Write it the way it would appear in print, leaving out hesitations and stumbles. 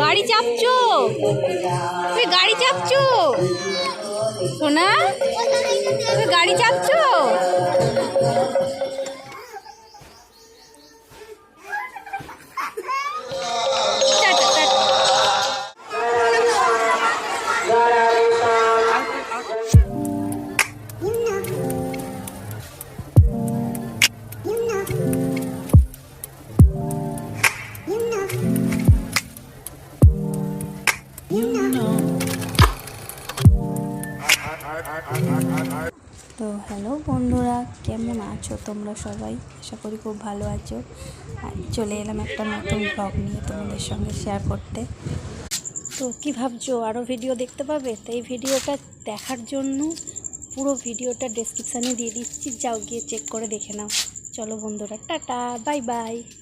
গাড়ি চাপছো, তুমি গাড়ি চাপছো সোনা, তুমি গাড়ি চাপছো। তো হ্যালো বন্ধুরা, কেমন আছো তোমরা সবাই? আশা করি খুব ভালো আছো। আর চলে এলাম একটা নতুন ব্লগ নিয়ে তোমাদের সঙ্গে শেয়ার করতে। তো কী ভাবছো, আরও ভিডিও দেখতে পাবে? তো এই ভিডিওটা দেখার জন্য পুরো ভিডিওটা ডেসক্রিপশানে দিয়ে দিচ্ছি, যাও গিয়ে চেক করে দেখে নাও। চলো বন্ধুরা, টাটা, বাই বাই।